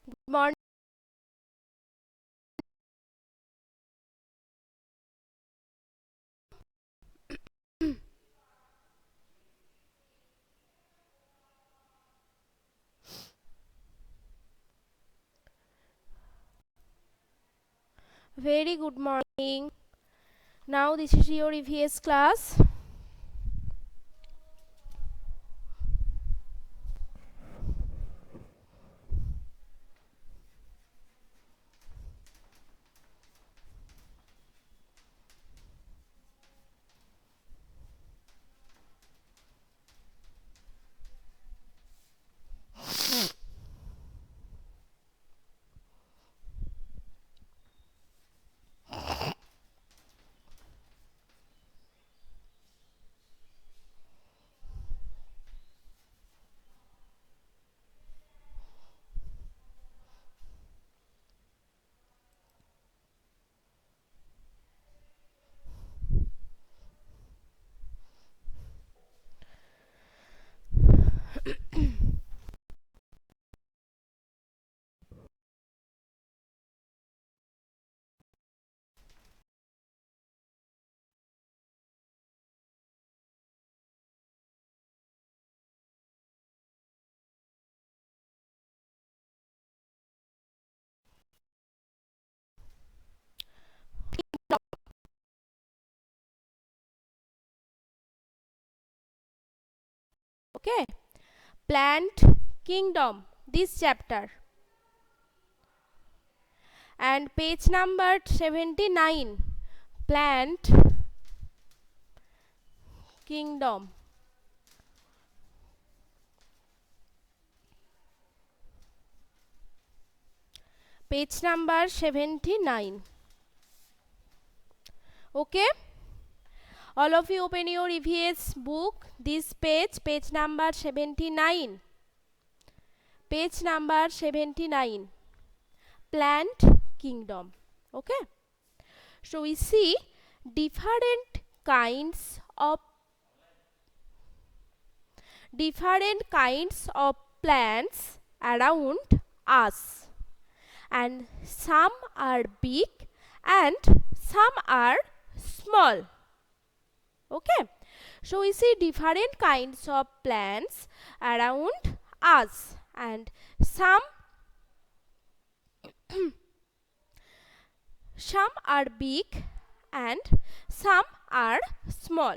Good morning. Very good morning. Now this is your EVS class. Okay. Plant Kingdom. This chapter. And page number 79. Plant Kingdom. Page number 79. Okay. All of you open your EVS book. This page number 79. Page number 79. Plant Kingdom. Okay. So we see different kinds of plants around us, and some are big and some are small. Okay, so we see different kinds of plants around us, and some are big and some are small.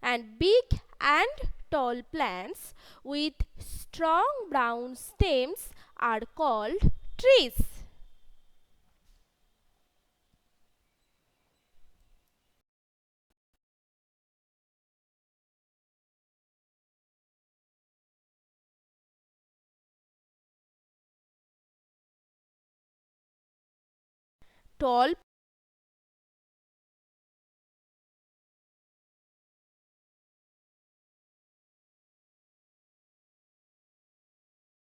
And big and tall plants with strong brown stems are called trees. Tall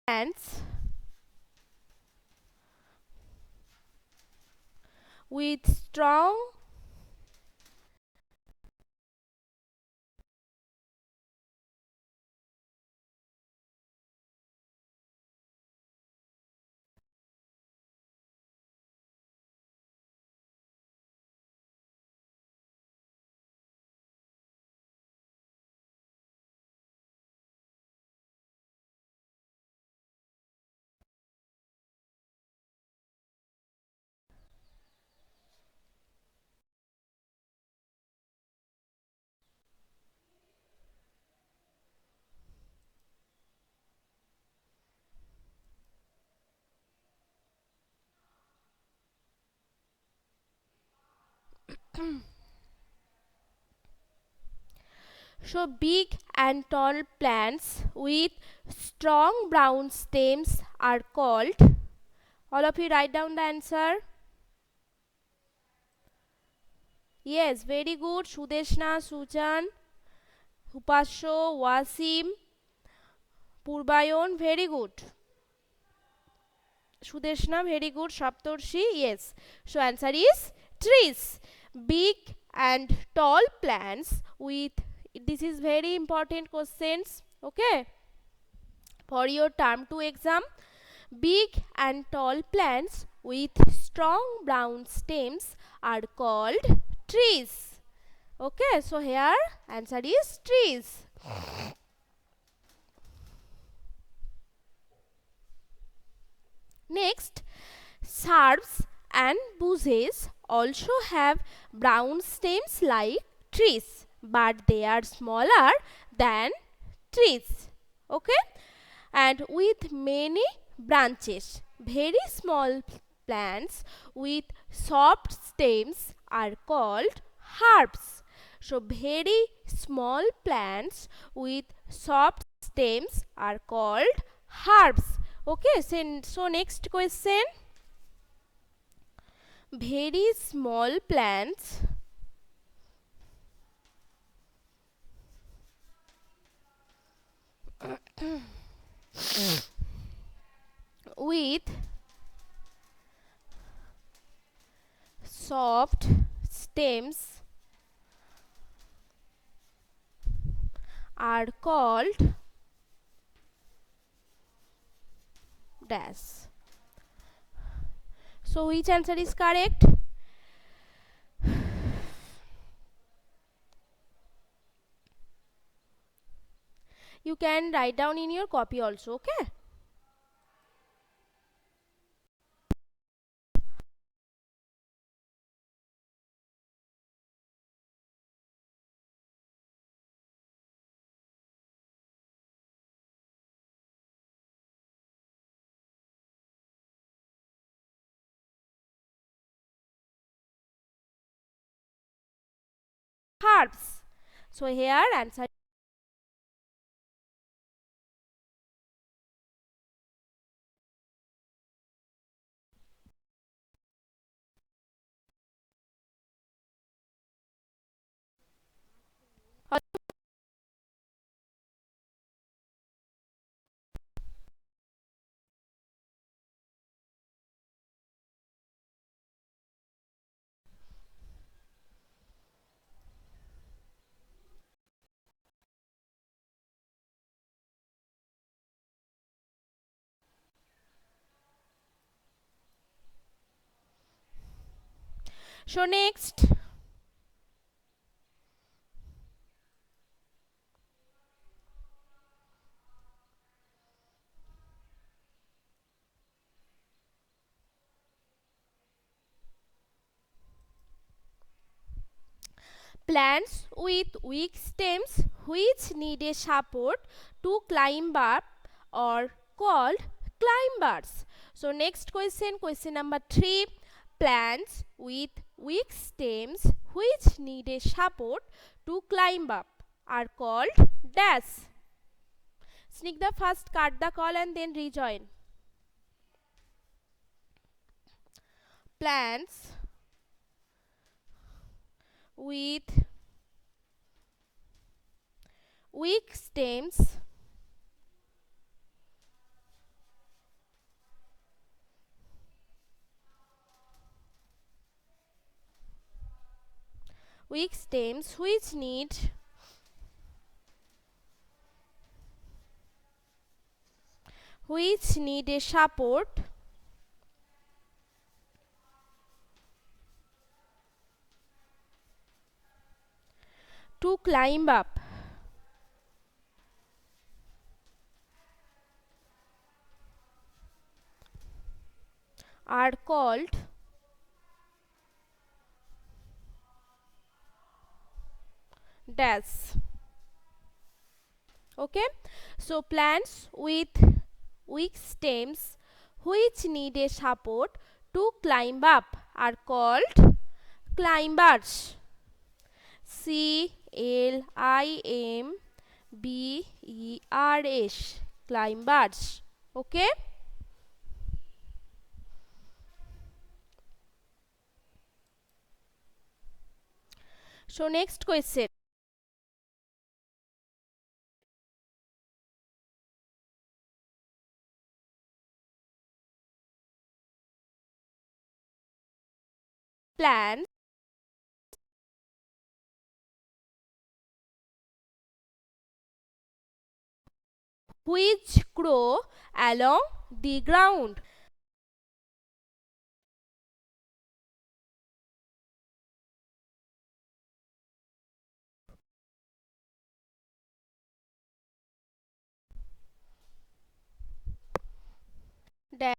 plants with strong So big and tall plants with strong brown stems are called. All of you write down the answer. Yes, very good. Sudeshna, Sujan, Upasho, Wasim, Purbayon, very good. Sudeshna, very good. Saptorshi, yes. So answer is trees. Big and tall plants with, this is very important questions. Okay, for your term 2 exam. Big and tall plants with strong brown stems are called trees. Okay, so here answer is trees. Next, shrubs and bushes also have brown stems like trees, but they are smaller than trees. Okay, and with many branches. Very small plants with soft stems are called herbs. So, very small plants with soft stems are called herbs. Okay, so next question. Very small plants with soft stems are called dash. So which answer is correct? You can write down in your copy also, okay? Herbs. So here answer. So next, plants with weak stems which need a support to climb up are called climbers. So next question, question number 3. Plants with weak stems which need a support to climb up are called dash. Snigdha, first cut the call and then rejoin. Plants with weak stems which need a support to climb up are called dash. Okay, so plants with weak stems which need a support to climb up are called climbers. CLIMBERS, climbers. Okay, so next question. Plants which grow along the ground. Dash,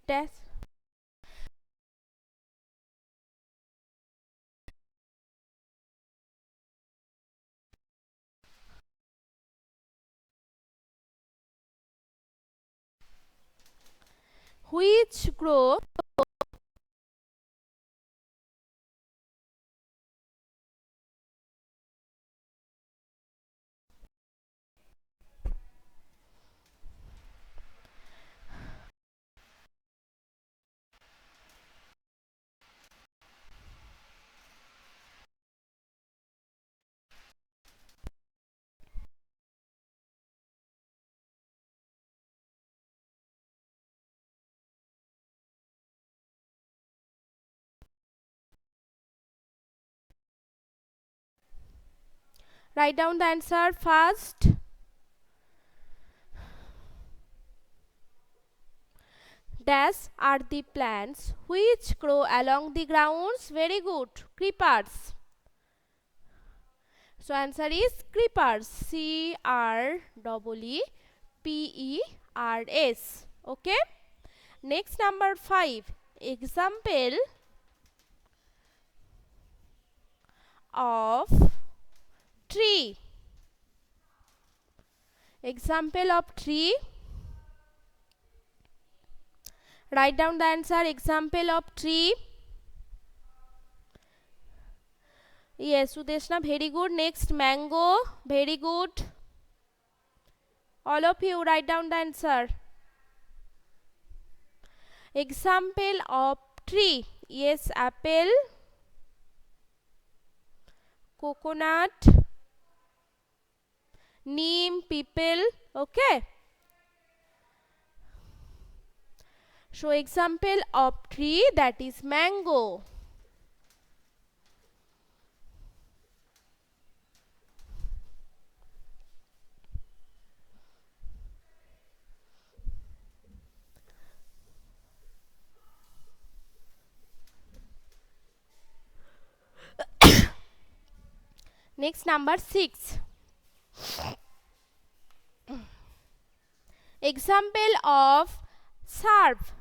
dash. Which grow write down the answer first. Dash are the plants which grow along the grounds. Very good. Creepers. So answer is creepers. CREEPERS. Okay. Next number 5. Example of tree. Example of tree. Write down the answer. Example of tree. Yes, Sudeshna, very good. Next, mango. Very good. All of you write down the answer. Example of tree. Yes, apple, coconut, neem, people. Okay. So example of tree, that is mango. Next, number 6. Example of serve.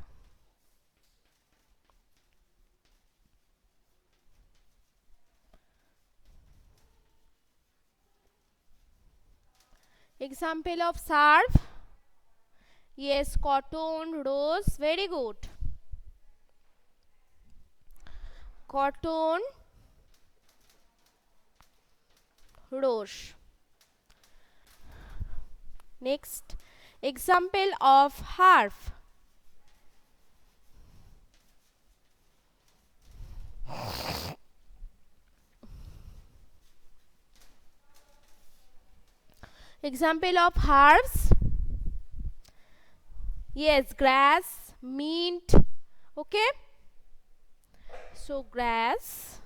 Example of serve. Yes, cotton, rose. Very good. Cotton, rose. Next, example of harp. Example of herbs. Yes, grass, mint. Okay. So grass,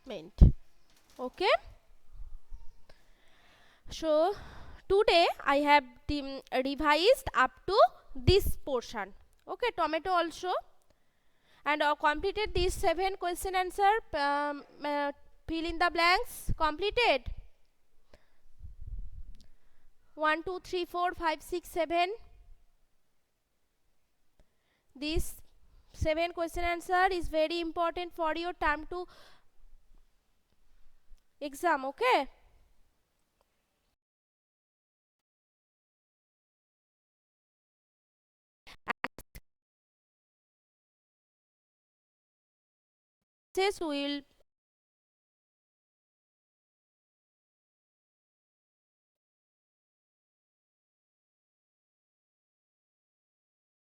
mint. Okay. So today I have revised up to this portion. Okay, tomato also, and completed these 7 question answer. Fill in the blanks. Completed. 1, 2, 3, 4, 5, 6, 7. This 7 question answer is very important for your term 2 exam. Okay. This will